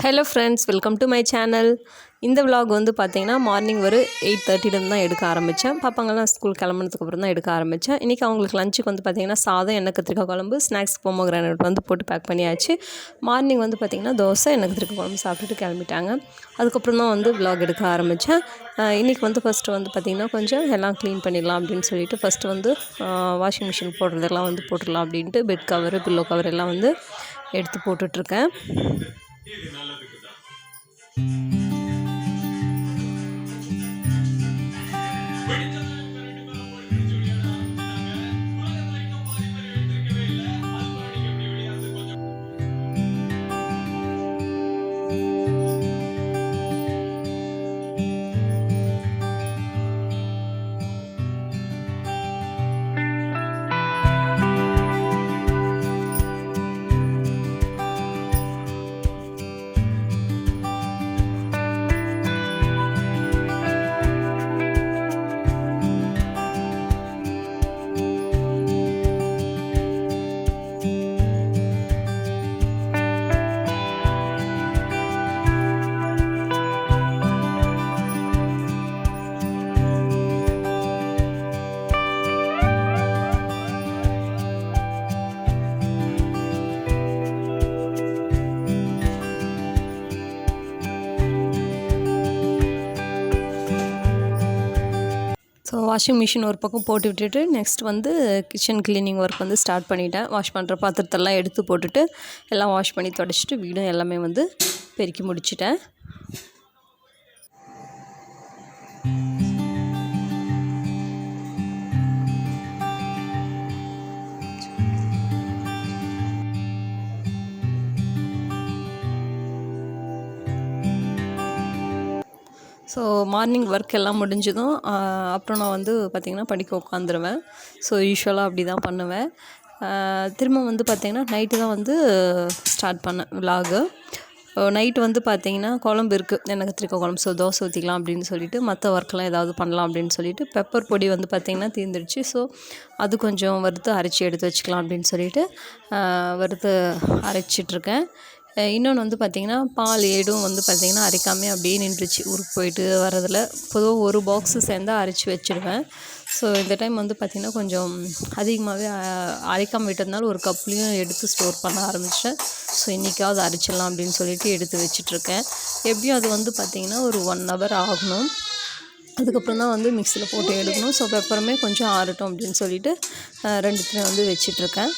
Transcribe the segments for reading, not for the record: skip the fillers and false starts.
Hello friends, welcome to my channel. இந்த vlog வந்து பார்த்திங்கன்னா மார்னிங் ஒரு 8:30 தான் எடுக்க ஆரம்பித்தேன். பாப்பாங்கெல்லாம் ஸ்கூல் கிளம்புனதுக்கப்புறம் தான் எடுக்க ஆரம்பித்தேன். இன்றைக்கி அவங்களுக்கு லஞ்சுக்கு வந்து பார்த்திங்கன்னா சாதம், எண்ணெய் கத்திரிக்காய் குழம்பு, ஸ்நாக்ஸ் பொமோகிரானேட் வந்து போட்டு பேக் பண்ணியாச்சு. மார்னிங் வந்து பார்த்திங்கன்னா தோசை, எண்ணெய் கத்திரிக்காய் குழம்பு சாப்பிட்டுட்டு கிளம்பிட்டாங்க. அதுக்கப்புறம் தான் வந்து விலாக் எடுக்க ஆரம்பித்தேன். இன்றைக்கி வந்து ஃபஸ்ட்டு வந்து பார்த்திங்கன்னா கொஞ்சம் எல்லாம் க்ளீன் பண்ணிடலாம் அப்படின்னு சொல்லிட்டு ஃபஸ்ட்டு வந்து வாஷிங் மிஷின் போடுறதெல்லாம் வந்து போட்டுடலாம் அப்படின்ட்டு பெட் கவரு, பில்லோ கவர் எல்லாம் வந்து எடுத்து போட்டுட்ருக்கேன். ஸோ வாஷிங் மிஷின் ஒரு பக்கம் போட்டு விட்டுட்டு நெக்ஸ்ட் வந்து கிச்சன் க்ளீனிங் ஒர்க் வந்து ஸ்டார்ட் பண்ணிட்டேன். வாஷ் பண்ணுற பாத்திரத்தெல்லாம் எடுத்து போட்டுட்டு எல்லாம் வாஷ் பண்ணி தொடச்சிட்டு வீடும் எல்லாமே வந்து பெருக்கி முடிச்சிட்டேன். ஸோ மார்னிங் ஒர்க் எல்லாம் முடிஞ்சதும் அப்புறம் நான் வந்து பார்த்திங்கன்னா படிக்க உட்காந்துருவேன். ஸோ யூஸ்வலாக அப்படி தான் பண்ணுவேன். திரும்ப வந்து பார்த்திங்கன்னா நைட்டு தான் வந்து ஸ்டார்ட் பண்ணேன் விலாகு. நைட்டு வந்து பார்த்திங்கன்னா குழம்பு இருக்குது, எண்ணெய் கத்திரிக்காய் குழம்பு. ஸோ தோசை ஊற்றிக்கலாம் அப்படின்னு சொல்லிட்டு மற்ற ஒர்க்கெலாம் ஏதாவது பண்ணலாம் அப்படின்னு சொல்லிட்டு பெப்பர் பொடி வந்து பார்த்திங்கன்னா தீர்ந்துடுச்சு. ஸோ அது கொஞ்சம் வறுத்து அரைச்சி எடுத்து வச்சுக்கலாம் அப்படின்னு சொல்லிட்டு வறுத்து அரைச்சிட்ருக்கேன். இன்னொன்று வந்து பார்த்திங்கன்னா பால் ஏடும் வந்து பார்த்திங்கன்னா அரைக்காமே அப்படியே நின்றுச்சு ஊருக்கு போயிட்டு வரதில். பொதுவாக ஒரு பாக்ஸு சேர்ந்தால் அரைச்சி வச்சுடுவேன். ஸோ இந்த டைம் வந்து பார்த்திங்கன்னா கொஞ்சம் அதிகமாகவே அரைக்காமல் விட்டதுனால ஒரு கப்லேயும் எடுத்து ஸ்டோர் பண்ண ஆரம்பித்தேன். ஸோ இன்றைக்காவது அரைச்சிடலாம் அப்படின்னு சொல்லிட்டு எடுத்து வச்சிட்ருக்கேன். எப்படியும் அது வந்து பார்த்திங்கன்னா ஒரு 1 hour ஆகணும். அதுக்கப்புறம் தான் வந்து மிக்சியில் போட்டு எடுக்கணும். ஸோ பெப்பருமே கொஞ்சம் ஆறட்டும் அப்படின்னு சொல்லிட்டு ரெண்டுத்தையும் வந்து வச்சிட்ருக்கேன்.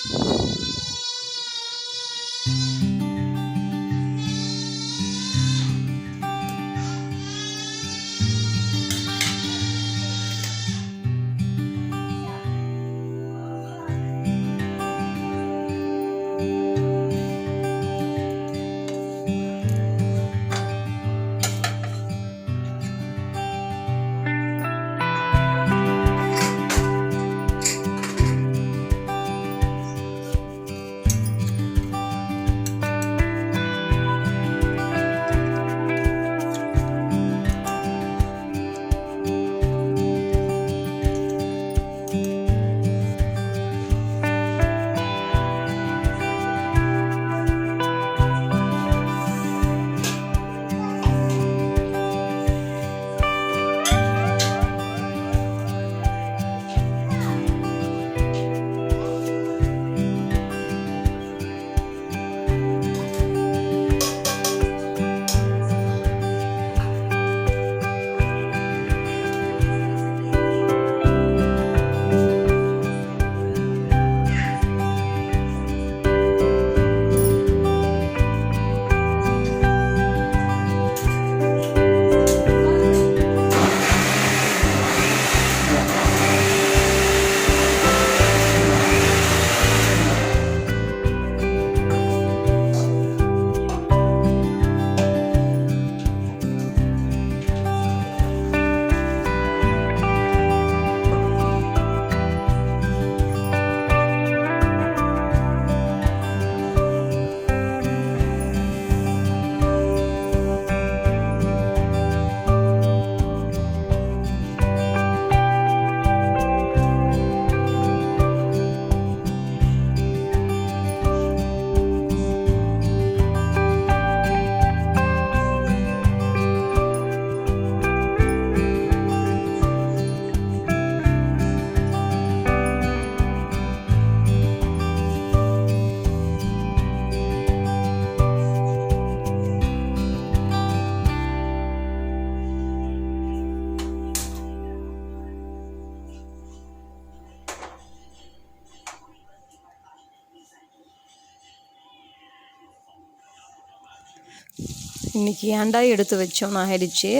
இன்றைக்கி ஏன்டா எடுத்து வச்சோன்னு ஆகிடுச்சு.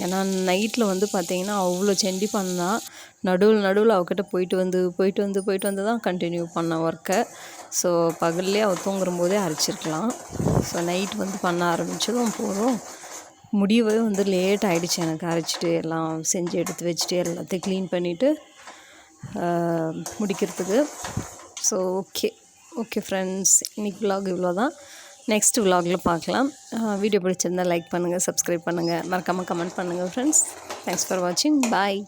ஏன்னா நைட்டில் வந்து பார்த்திங்கன்னா அவ்வளோ செண்டி பண்ணா. நடுவில் அவகிட்ட போயிட்டு வந்து தான் கண்டினியூ பண்ண ஒர்க்கை. ஸோ பகல்லே அவள் தூங்கும்போதே அரைச்சிருக்கலாம். ஸோ நைட் வந்து பண்ண ஆரம்பித்ததும் போதும் முடியவே வந்து லேட் ஆகிடுச்சு எனக்கு. அரைச்சிட்டு எல்லாம் செஞ்சு எடுத்து வச்சுட்டு எல்லாத்தையும் க்ளீன் பண்ணிவிட்டு முடிக்கிறதுக்கு. ஸோ ஓகே ஃப்ரெண்ட்ஸ், இன்றைக்கி விலாக் இவ்வளோ தான். நெக்ஸ்ட் விலாகில் பார்க்கலாம். வீடியோ பிடிச்சிருந்தால் லைக் பண்ணுங்கள், சப்ஸ்கிரைப் பண்ணுங்கள், மறக்காமல் கமெண்ட் பண்ணுங்கள் ஃப்ரெண்ட்ஸ். தேங்க்ஸ் ஃபார் வாட்சிங். பாய்.